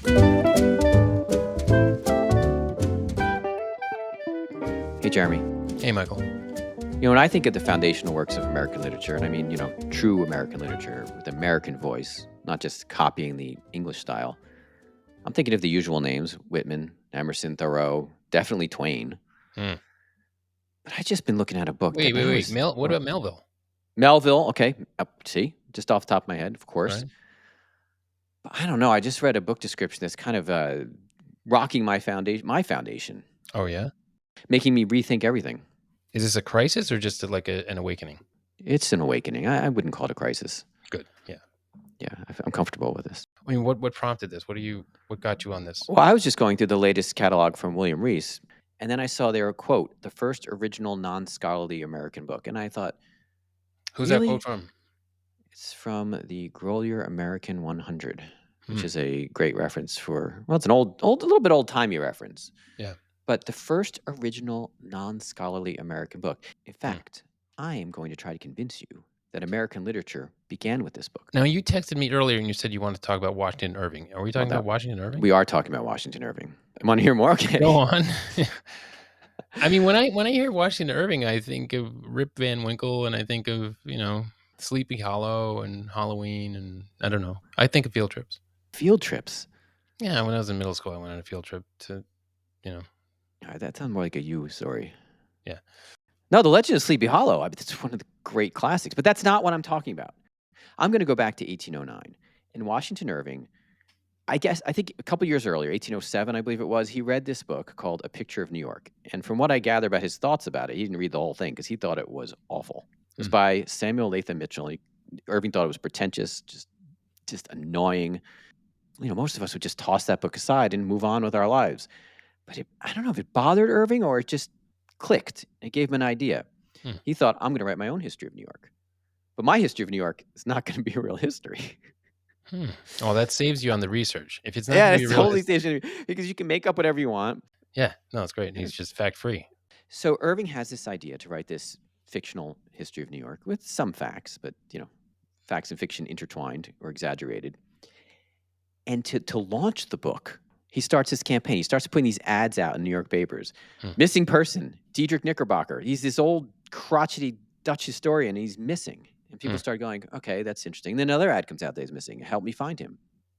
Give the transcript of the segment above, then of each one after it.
Hey, Jeremy. Hey, Michael. When I think of the foundational works of American literature, and I mean, true American literature with American voice, not just copying the English style, I'm thinking of the usual names: Whitman, Emerson, Thoreau, definitely Twain. Hmm. But I've just been looking at a book Wait. that now is What about Melville? Melville. Okay, see, just off the top of my head, of course. Right. But I don't know. I just read a book description that's kind of rocking my foundation, Oh, yeah? making me rethink everything. Is this a crisis or just like an awakening? It's an awakening. I wouldn't call it a crisis. Good. Yeah. Yeah, I'm comfortable with this. I mean, what prompted this? What got you on this? Well, I was just going through the latest catalog from William Rees, and then I saw there a quote, the first original non-scholarly American book. And I thought, Who's that really? quote from? It's from the Grolier American 100, which Hmm. is a great reference for, well, it's an a little bit old-timey reference. Yeah. But the first original non-scholarly American book. In fact, I am going to try to convince you that American literature began with this book. Now, you texted me earlier and you said you wanted to talk about Washington Irving. Are we talking about Washington Irving? We are talking about Washington Irving. I want to hear more. Okay. Go on. I mean, when I hear Washington Irving, I think of Rip Van Winkle and I think of, Sleepy Hollow and Halloween and I don't know. I think of field trips. Field trips? Yeah, when I was in middle school, I went on a field trip to, That sounds more like a you story. Yeah. No, The Legend of Sleepy Hollow. It's one of the great classics, but that's not what I'm talking about. I'm going to go back to 1809. In Washington Irving, I think a couple years earlier, 1807, I believe it was, he read this book called A Picture of New York. And from what I gather about his thoughts about it, he didn't read the whole thing because he thought it was awful. It was by Samuel Latham Mitchell. Irving thought it was pretentious, just annoying. Most of us would just toss that book aside and move on with our lives. But I don't know if it bothered Irving or it just clicked. It gave him an idea. He thought, I'm going to write my own history of New York. But my history of New York is not going to be a real history. Oh, that saves you on the research. If it's not Yeah, gonna be it real totally saves you because you can make up whatever you want. Yeah, no, it's great. He's just fact-free. So Irving has this idea to write this fictional history of New York with some facts, but facts and fiction intertwined or exaggerated. And to launch the book, he starts his campaign. He starts putting these ads out in New York papers. Missing person, Diedrich Knickerbocker. He's this old crotchety Dutch historian. And he's missing. And people start going, okay, that's interesting. Then another ad comes out that he's missing. Help me find him.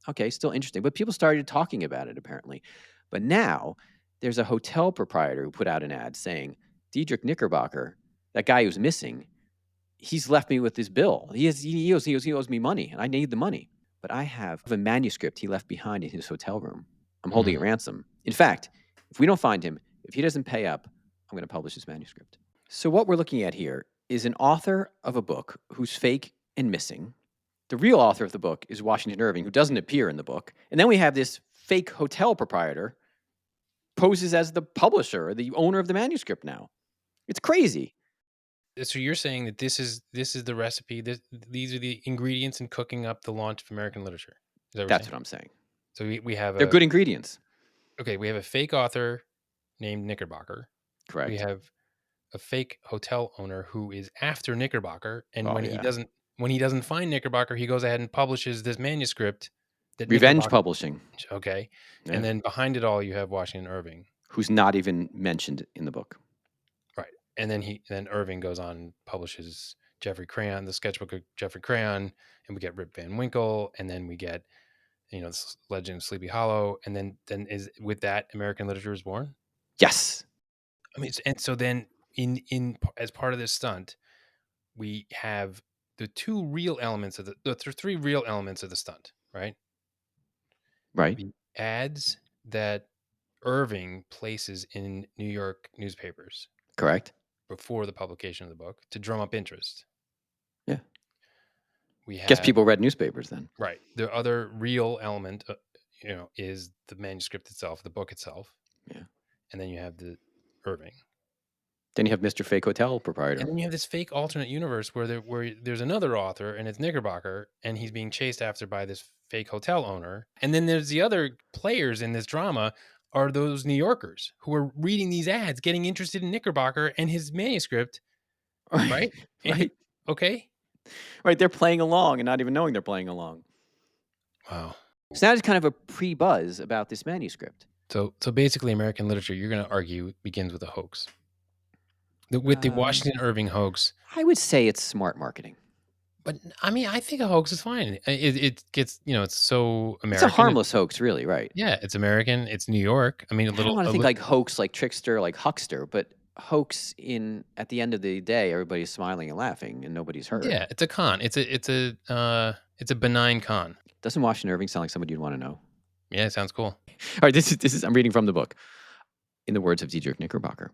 Okay, still interesting. But people started talking about it, apparently. But now there's a hotel proprietor who put out an ad saying, Diedrich Knickerbocker, that guy who's missing, he's left me with this bill. He owes me money, and I need the money. But I have a manuscript he left behind in his hotel room. I'm holding it ransom. In fact, if we don't find him, if he doesn't pay up, I'm going to publish his manuscript. So what we're looking at here is an author of a book who's fake and missing. The real author of the book is Washington Irving, who doesn't appear in the book. And then we have this fake hotel proprietor poses as the publisher or the owner of the manuscript now. It's crazy. So you're saying that this is the recipe. These are the ingredients in cooking up the launch of American literature. Is that That's what I'm saying. So we have They're good ingredients. Okay, we have a fake author named Knickerbocker. Correct. We have a fake hotel owner who is after Knickerbocker, and when he doesn't find Knickerbocker, he goes ahead and publishes this manuscript. Revenge publishing. Okay. Yeah. And then behind it all, you have Washington Irving, who's not even mentioned in the book. Right. And then Irving goes on and publishes Geoffrey Crayon, the sketchbook of Geoffrey Crayon, and we get Rip Van Winkle, and then we get, this Legend of Sleepy Hollow, and then is with that American literature is born? Yes. I mean, and so then in as part of this stunt, we have the two real elements of the three real elements of the stunt, right? Right. The ads that Irving places in New York newspapers. Correct. Before the publication of the book to drum up interest. Yeah. We guess people read newspapers then. Right. The other real element, is the manuscript itself, the book itself. Yeah. And then you have the Irving. Then you have Mr. Fake Hotel Proprietor. And then you have this fake alternate universe where there's another author and it's Knickerbocker and he's being chased after by this fake hotel owner. And then there's the other players in this drama are those New Yorkers who are reading these ads, getting interested in Knickerbocker and his manuscript. Right? Right. Okay. Right. They're playing along and not even knowing they're playing along. Wow. So now there's kind of a pre-buzz about this manuscript. So basically, American literature, you're going to argue, begins with a hoax. With the Um, Washington Irving hoax. I would say it's smart marketing. But I mean, I think a hoax is fine. It gets, it's so It's a American. harmless hoax, really, right? Yeah, it's American. It's New York. I mean, I don't want to think like hoax, like trickster, like huckster, but hoax in at the end of the day, everybody's smiling and laughing and nobody's hurt. yeah, it's a con. It's a benign con. Doesn't Washington Irving sound like somebody you'd want to know? All Yeah, it sounds cool. right, this is I'm reading from the book in the words of Diedrich Knickerbocker.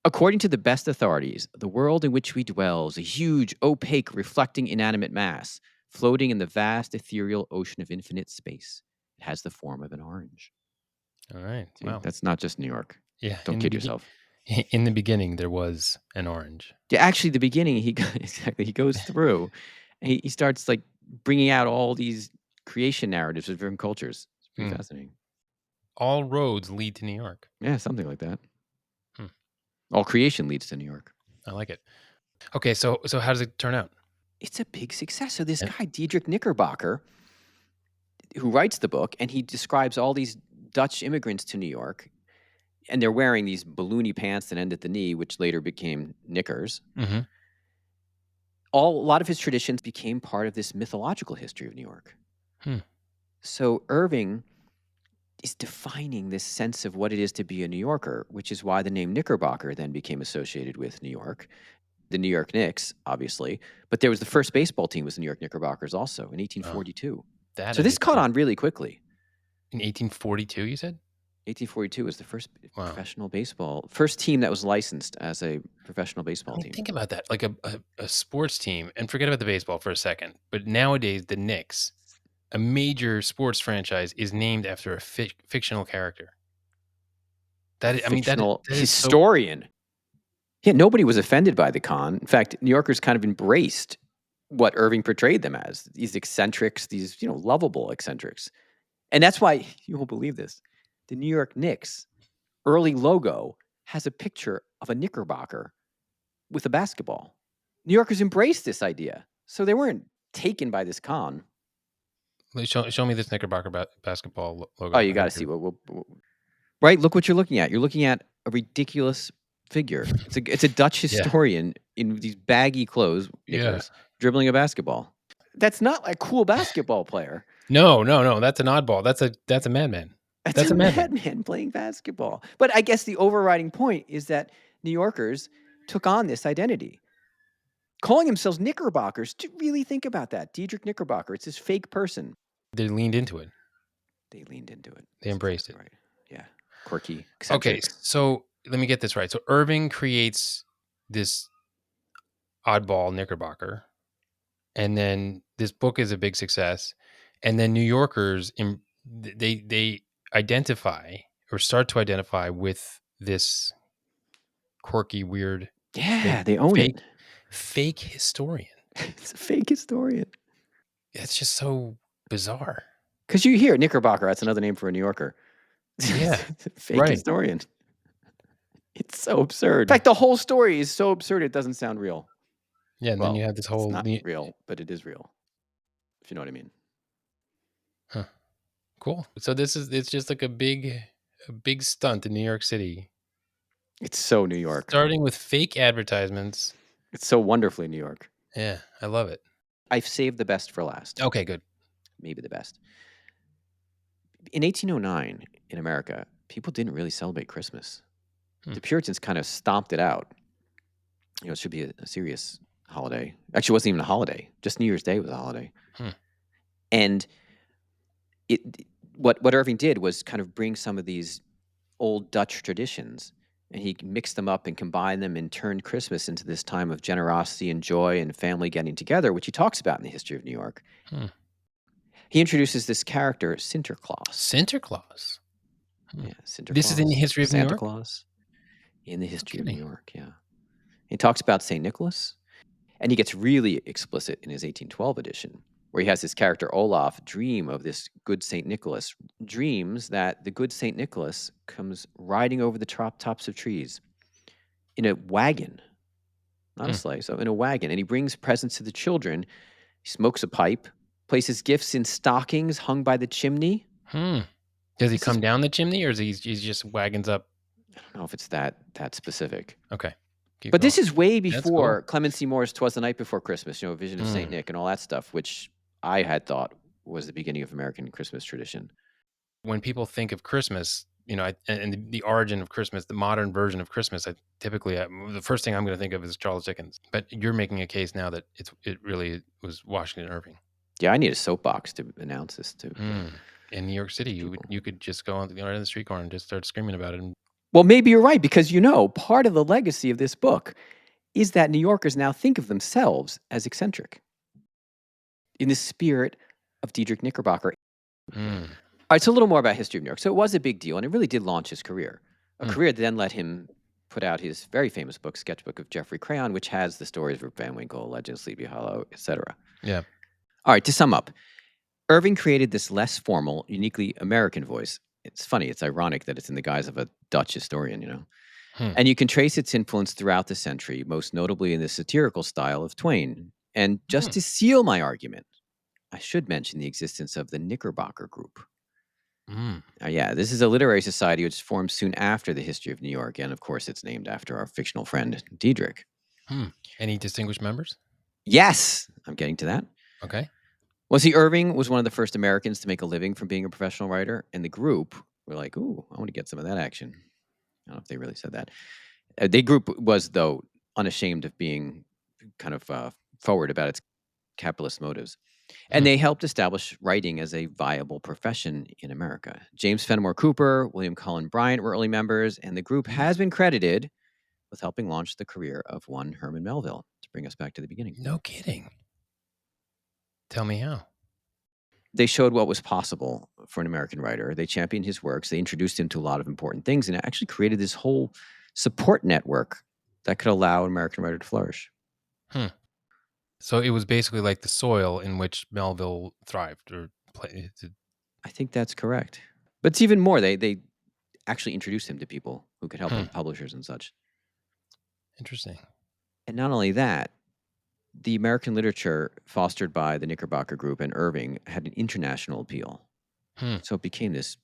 According to the best authorities, the world in which we dwell is a huge, opaque, reflecting inanimate mass floating in the vast ethereal ocean of infinite space. It has the form of an orange. All right. See, Wow. that's not just New York. Yeah. Don't kid yourself. In the beginning, there was an orange. Yeah, actually, the beginning, exactly, he goes through, and he starts like bringing out all these creation narratives of different cultures. It's pretty fascinating. All roads lead to New York. Yeah, something like that. Hmm. All creation leads to New York. I like it. Okay, so how does it turn out? It's a big success. So this guy, Diedrich Knickerbocker, who writes the book, and he describes all these Dutch immigrants to New York, and they're wearing these balloony pants that end at the knee, which later became knickers. Mm-hmm. A lot of his traditions became part of this mythological history of New York. So Irving is defining this sense of what it is to be a New Yorker, which is why the name Knickerbocker then became associated with New York. The New York Knicks, obviously, but there was the first baseball team was the New York Knickerbockers also in 1842. So this caught on really quickly. In 1842, you said? 1842 was the first professional baseball, first team that was licensed as a professional baseball team. Think about that, like a sports team, and forget about the baseball for a second. But nowadays, the Knicks, a major sports franchise, is named after a fictional character. That historian. Yeah, nobody was offended by the con. In fact, New Yorkers kind of embraced what Irving portrayed them as, these eccentrics, these, lovable eccentrics. And that's why, you won't believe this, the New York Knicks early logo has a picture of a Knickerbocker with a basketball. New Yorkers embraced this idea. So they weren't taken by this con. Show me this Knickerbocker basketball logo. Oh, you got to see what right? Look what you're looking at. You're looking at a ridiculous figure. It's a Dutch historian in these baggy clothes, dribbling a basketball. That's not a cool basketball player. No. That's an oddball. That's a madman. That's a madman playing basketball. But I guess the overriding point is that New Yorkers took on this identity, calling themselves Knickerbockers. To really think about that, Diedrich Knickerbocker. It's this fake person. They leaned into it. They embraced it. Right. Yeah. Quirky. Eccentric. Okay, so let me get this right. So Irving creates this oddball Knickerbocker, and then this book is a big success, and then New Yorkers they identify or start to identify with this quirky, weird, they own it. Fake historian. It's a fake historian. It's just so bizarre. Because you hear Knickerbocker, that's another name for a New Yorker. Yeah. Fake historian. It's so absurd. In fact, the whole story is so absurd it doesn't sound real. Yeah, and then you have this whole... It's not real, but it is real. If you know what I mean. Huh. Cool. So it's just like a big stunt in New York City. It's so New York. Starting with fake advertisements. It's so wonderfully New York. Yeah, I love it. I've saved the best for last. Okay, good. Maybe the best. In 1809, in America, people didn't really celebrate Christmas. The Puritans kind of stomped it out. It should be a serious holiday. Actually, it wasn't even a holiday. Just New Year's Day was a holiday. And what Irving did was kind of bring some of these old Dutch traditions, and he mixed them up and combined them and turned Christmas into this time of generosity and joy and family getting together, which he talks about in the history of New York. He introduces this character, Sinterklaas. Sinterklaas? Yeah, Sinterklaas. This is in the history of New York? Santa Claus. In the history of New York, yeah. He talks about St. Nicholas, and he gets really explicit in his 1812 edition, where he has his character Olaf dream of this good St. Nicholas, dreams that the good St. Nicholas comes riding over the tops of trees in a wagon, not a sleigh, so in a wagon, and he brings presents to the children. He smokes a pipe, places gifts in stockings hung by the chimney. Does he This come is- down the chimney, or is he's just wagons up? I don't know if it's that specific. Okay. Keep But this going. is way That's cool. before Clement C. Moore's "'Twas the Night Before Christmas," you know, Vision of St. Nick and all that stuff, which I had thought was the beginning of American Christmas tradition. When people think of Christmas, you know, and the origin of Christmas, the modern version of Christmas, typically the first thing I'm going to think of is Charles Dickens. But you're making a case now that it really was Washington Irving. Yeah, I need a soapbox to announce this too. In New York City, you could just go on right in the street corner and just start screaming about it. Well, maybe you're right, because part of the legacy of this book is that New Yorkers now think of themselves as eccentric, in the spirit of Diedrich Knickerbocker. All right, so a little more about history of New York. So it was a big deal, and it really did launch his career. A career that then let him put out his very famous book, Sketchbook of Geoffrey Crayon, which has the stories of Rip Van Winkle, Legend of Sleepy Hollow, etc. Yeah. All right, to sum up, Irving created this less formal, uniquely American voice. It's funny, it's ironic that it's in the guise of a Dutch historian, And you can trace its influence throughout the century, most notably in the satirical style of Twain. And just to seal my argument, I should mention the existence of the Knickerbocker Group. Yeah, this is a literary society which formed soon after the history of New York. And of course, it's named after our fictional friend, Diedrich. Any distinguished members? Yes, I'm getting to that. Okay. Well, see, Irving was one of the first Americans to make a living from being a professional writer. And the group were like, ooh, I want to get some of that action. I don't know if they really said that. The group was, though, unashamed of being kind of forward about its capitalist motives. And they helped establish writing as a viable profession in America. James Fenimore Cooper, William Cullen Bryant were early members, and the group has been credited with helping launch the career of one Herman Melville, to bring us back to the beginning. No kidding. Tell me how. They showed what was possible for an American writer. They championed his works. They introduced him to a lot of important things, and it actually created this whole support network that could allow an American writer to flourish. So it was basically like the soil in which Melville thrived or played. I think that's correct. But it's even more. They actually introduced him to people who could help him, publishers and such. Interesting. And not only that, the American literature fostered by the Knickerbocker Group and Irving had an international appeal. So it became this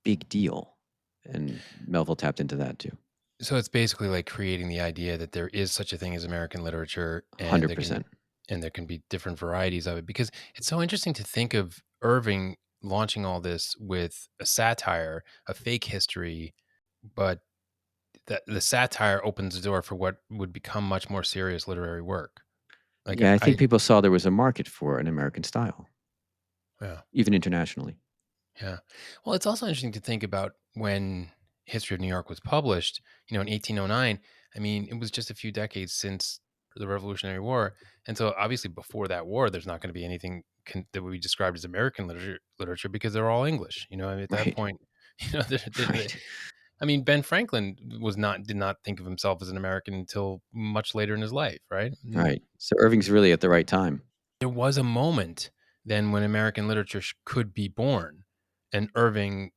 big deal. And Melville tapped into that too. So it's basically like creating the idea that there is such a thing as American literature. 100%. And there can be different varieties of it, because it's so interesting to think of Irving launching all this with a satire, a fake history, but the satire opens the door for what would become much more serious literary work. Like, yeah, I think people saw there was a market for an American style. Yeah. Even internationally. Yeah. Well, it's also interesting to think about when History of New York was published, in 1809. I mean, it was just a few decades since the Revolutionary War. And so obviously before that war, there's not going to be anything that would be described as American literature because they're all English. I mean, at that point, I mean, Ben Franklin did not think of himself as an American until much later in his life, right? Right. So Irving's really at the right time. There was a moment then when American literature could be born, and Irving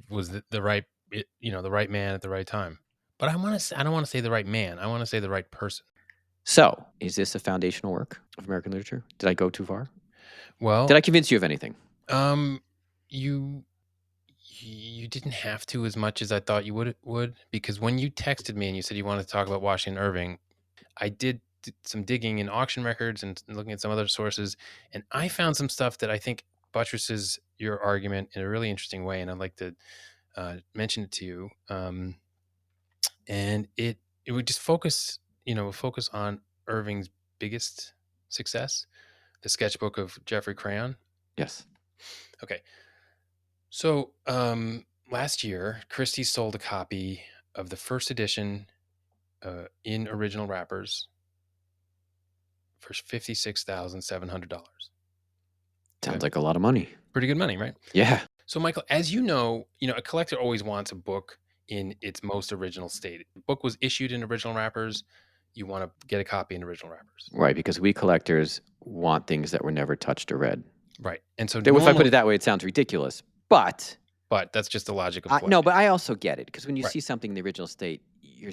was the right, the right man at the right time. But I don't want to say the right man. I want to say the right person. So, is this a foundational work of American literature? Did I go too far? Well, did I convince you of anything? You didn't have to as much as I thought you would, because when you texted me and you said you wanted to talk about Washington Irving, I did some digging in auction records and looking at some other sources, and I found some stuff that I think buttresses your argument in a really interesting way, and I'd like to mention it to you. And it would just focus on Irving's biggest success, the Sketchbook of Geoffrey Crayon. Yes. Okay. So last year, Christie sold a copy of the first edition in original wrappers for $56,700. Sounds like a lot of money. Pretty good money, right? Yeah. So, Michael, as you know, a collector always wants a book in its most original state. The book was issued in original wrappers. You want to get a copy in original wrappers. Right, because we collectors want things that were never touched or read. Right. And so if I put it that way, it sounds ridiculous. But that's just the logic of collecting. No, but I also get it, because when you see something in the original state,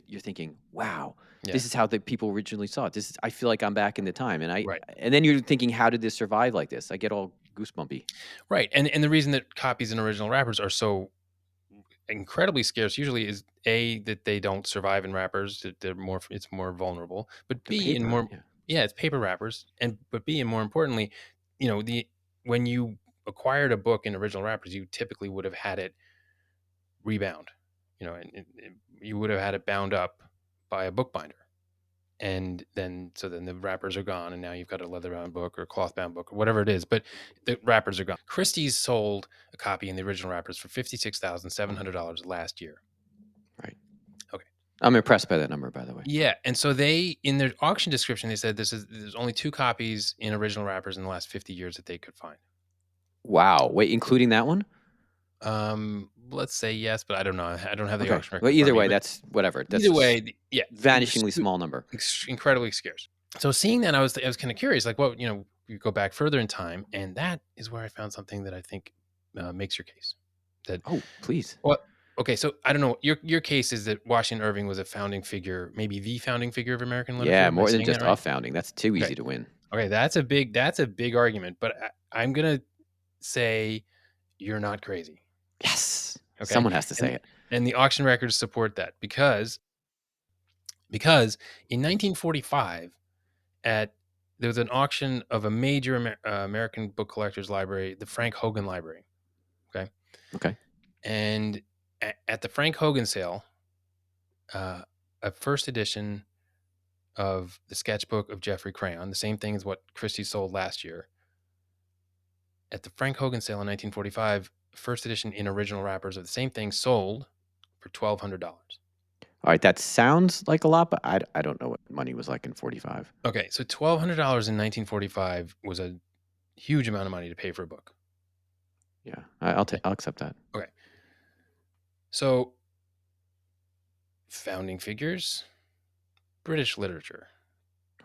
you're thinking, wow, Yeah. this is how the people originally saw it. I feel like I'm back in the time, Right. and then you're thinking, how did this survive like this? I get all goosebumpy. Right. And the reason that copies and original wrappers are so incredibly scarce usually is A, that they don't survive in wrappers, that it's more vulnerable, but The B, and paper, more, yeah. yeah, it's paper wrappers, and but B, and more importantly, the when you acquired a book in original wrappers, you typically would have had it rebound, and you would have had it bound up by a bookbinder. And then the wrappers are gone, and now you've got a leather bound book or cloth bound book or whatever it is, but the wrappers are gone. Christie's sold a copy in the original wrappers for $56,700 last year. Right. Okay. I'm impressed by that number, by the way. Yeah, and so they, in their auction description, they said there's only 2 copies in original wrappers in the last 50 years that they could find. Wow. Wait, including that one? Let's say yes, but I don't know. I don't have the Okay. auction record Well, in front either of me, way, but that's whatever. That's either way, yeah, vanishingly small number. incredibly scarce. So seeing that, I was kind of curious, like, well, you go back further in time, and that is where I found something that I think makes your case. That Oh, please. Well, okay, so I don't know. Your case is that Washington Irving was a founding figure, maybe the founding figure of American literature. Yeah, Am I more than saying just that a right? founding. That's too Okay. easy to win. Okay, that's a big argument, but I'm gonna say you're not crazy. Yes. Okay, Someone has to say it. and the auction records support that because in 1945 there was an auction of a major American book collectors library, the Frank Hogan Library. Okay. And at the Frank Hogan sale, a first edition of the sketchbook of Jeffrey Crayon, the same thing as what Christie sold last year. At the Frank Hogan sale in 1945, first edition in original wrappers of the same thing sold for $1,200. All right. That sounds like a lot, but I don't know what money was like in 45. Okay, so $1,200 in 1945 was a huge amount of money to pay for a book. Yeah, I'll accept that. Okay. So, founding figures, British literature.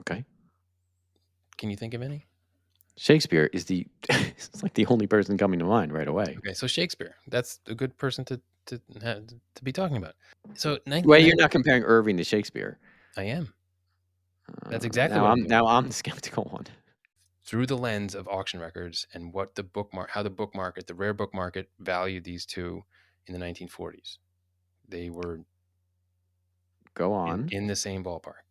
Okay. Can you think of any? Shakespeare is it's like the only person coming to mind right away. Okay, so Shakespeare. That's a good person to be talking about. So, Well, you're not comparing Irving to Shakespeare. I am. That's exactly what I'm doing. Now I'm the skeptical one. Through the lens of auction records and how the book market, the rare book market, valued these two in the 1940s. They were Go on. in the same ballpark.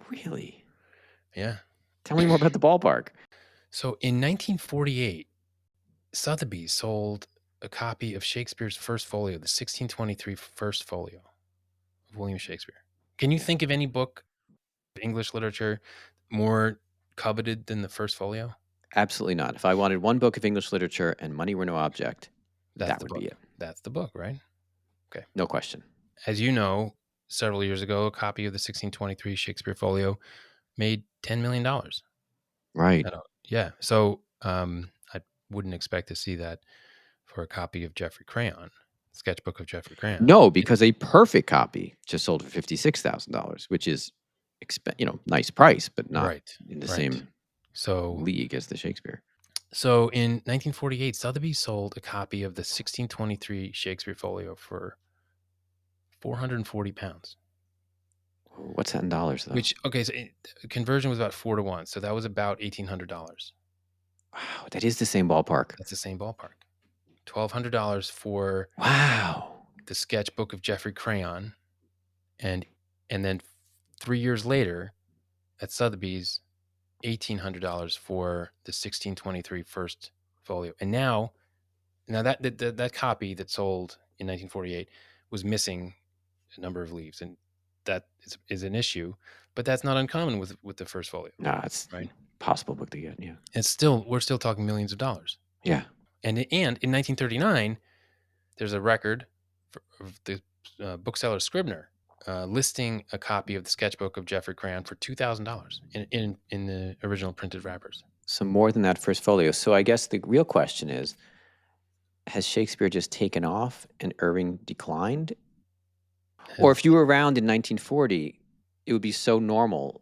Really? Yeah. Tell me more about the ballpark. So in 1948, Sotheby's sold a copy of Shakespeare's first folio, the 1623 first folio of William Shakespeare. Can you think of any book of English literature more coveted than the first folio? Absolutely not. If I wanted one book of English literature and money were no object, that would be it. That's the book, right? Okay. No question. As you know, several years ago, a copy of the 1623 Shakespeare folio made $10 million. Right. Yeah. So I wouldn't expect to see that for a copy of Jeffrey Crayon, sketchbook of Jeffrey Crayon. No, because a perfect copy just sold for $56,000, which is nice price, but not in the same league as the Shakespeare. So in 1948, Sotheby's sold a copy of the 1623 Shakespeare folio for £440. What's that in dollars, though? So conversion was about 4 to 1, so that was about $1,800. Wow, that is the same ballpark. That's the same ballpark. $1,200 for the sketchbook of Jeffrey Crayon, and then 3 years later, at Sotheby's, $1,800 for the 1623 first folio. And now that copy that sold in 1948 was missing a number of leaves, and that is an issue. But that's not uncommon with the first folio. No, it's right. Possible book to get. Yeah, we're still talking millions of dollars. Yeah, and in 1939, there's a record of the bookseller Scribner listing a copy of the sketchbook of Jeffrey Crayon for $2,000 in the original printed wrappers. So more than that first folio. So I guess the real question is, has Shakespeare just taken off and Irving declined? Or if you were around in 1940, it would be so normal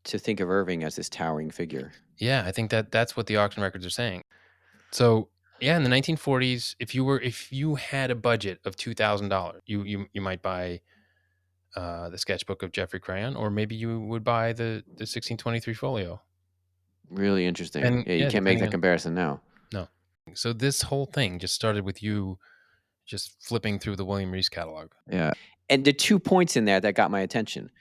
to think of Irving as this towering figure. Yeah, I think that's what the auction records are saying. So yeah, in the 1940s, if you had a budget of $2,000, you might buy the sketchbook of Jeffrey Crayon, or maybe you would buy the 1623 folio. Really interesting. And Yeah, you yeah, can't make depending that on comparison now. no. So this whole thing just started with you just flipping through the William Reese catalog. Yeah. And the 2 points in there that got my attention.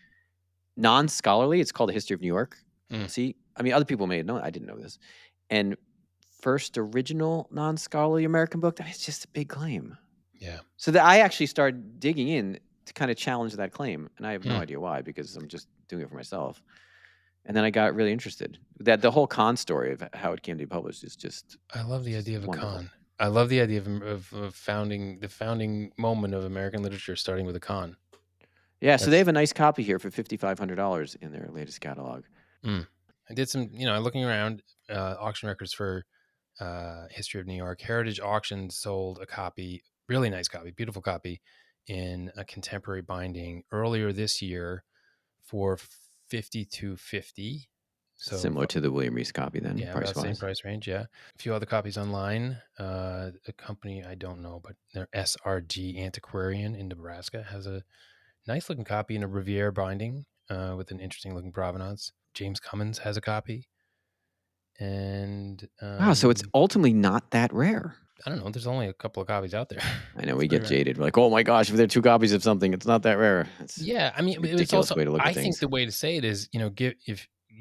Non-scholarly, it's called The History of New York. Mm. See? I mean, other people may know. I didn't know this. And first original non-scholarly American book, it's just a big claim. Yeah. So that I actually started digging in to kind of challenge that claim. And I have no Hmm. idea why, because I'm just doing it for myself. And then I got really interested. That the whole con story of how it came to be published is just I love the idea of a wonderful. con. I love the idea of founding the founding moment of American literature starting with a con. Yeah, so they That's have a nice copy here for $5,500 in their latest catalog. I did some, looking around auction records for History of New York. Heritage Auctions sold a copy, really nice copy, beautiful copy, in a contemporary binding earlier this year for $52.50. So Similar to the William Reese copy then, yeah, about the same price-wise. price range. Yeah, a few other copies online. A company I don't know, but their SRG Antiquarian in Nebraska has a nice looking copy in a Riviere binding with an interesting looking provenance. James Cummins has a copy, and Wow, so it's ultimately not that rare. I don't know. There's only a couple of copies out there. I know It's we pretty get rare. jaded. We're like, oh my gosh, if there are 2 copies of something, it's not that rare. It's Yeah, I a mean, it's ridiculous also way to look I at think things. the way to say it is,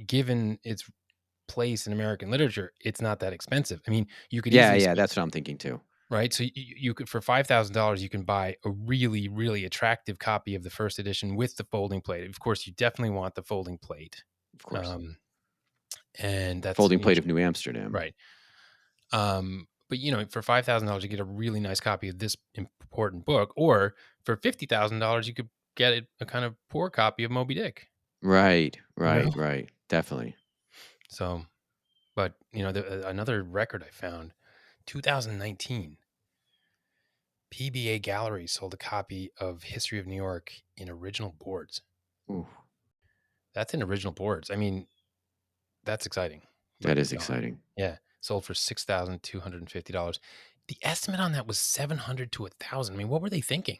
given its place in American literature, it's not that expensive. I mean, you could Yeah, easily yeah, spend, that's what I'm thinking too. right? So you could, for $5,000, you can buy a really, really attractive copy of the first edition with the folding plate. Of course, you definitely want the folding plate. Of course. And that's Folding plate of New Amsterdam. right. But for $5,000, you get a really nice copy of this important book, or for $50,000, you could get a kind of poor copy of Moby Dick. Right, You know? right. Definitely. So, but another record I found, 2019, PBA Gallery sold a copy of History of New York in original boards. Ooh, That's in original boards. I mean, that's exciting. that Like, is exciting. yeah, sold for $6,250. The estimate on that was $700 to $1,000. I mean, what were they thinking?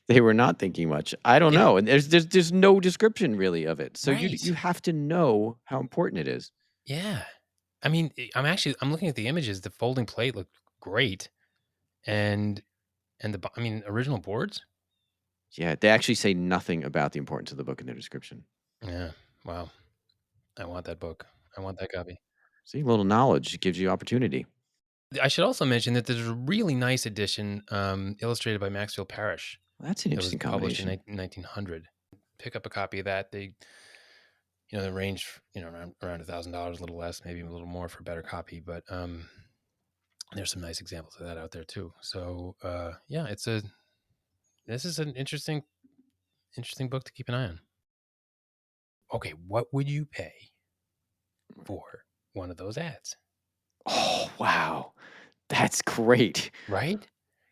They were not thinking much. I don't know. And there's no description really of it. So Right. you have to know how important it is. Yeah. I mean, I'm looking at the images. The folding plate looked great, and original boards. Yeah, they actually say nothing about the importance of the book in their description. Yeah. Wow. I want that book. I want that copy. See, a little knowledge gives you opportunity. I should also mention that there's a really nice edition, illustrated by Maxfield Parrish, Well, that's an that was interesting published in combination. 1900. Pick up a copy of that. They range, around $1,000, a little less, maybe a little more for a better copy. But there's some nice examples of that out there too. So yeah, this is an interesting book to keep an eye on. Okay, what would you pay for one of those ads? Oh, wow. That's great. Right?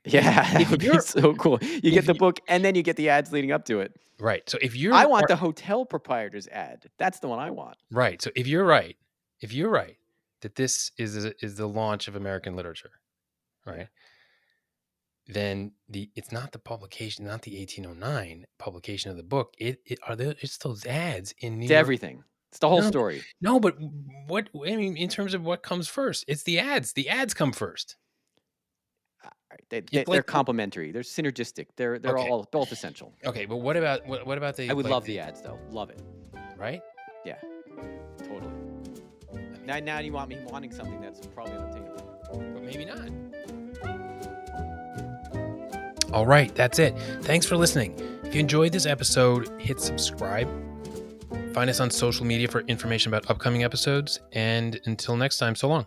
Yeah, that If would be you're so cool. You if get the you book and then you get the ads leading up to it. right. So if I you're want the hotel proprietor's ad. That's the one I want. right. So if you're right that this is the launch of American literature, right? Then it's not the publication, not the 1809 publication of the book. It's those ads in New It's York. everything. It's the whole No, story. no, but what I mean in terms of what comes first, it's the ads. The ads come first. Right. It's They're like complementary. They're synergistic. They're okay, all both essential. okay, but what about the I would like love the ads though. Love it. right? Yeah, totally. Now you want me wanting something that's probably unobtainable. But maybe not. All right, that's it. Thanks for listening. If you enjoyed this episode, hit subscribe. Find us on social media for information about upcoming episodes. And until next time, so long.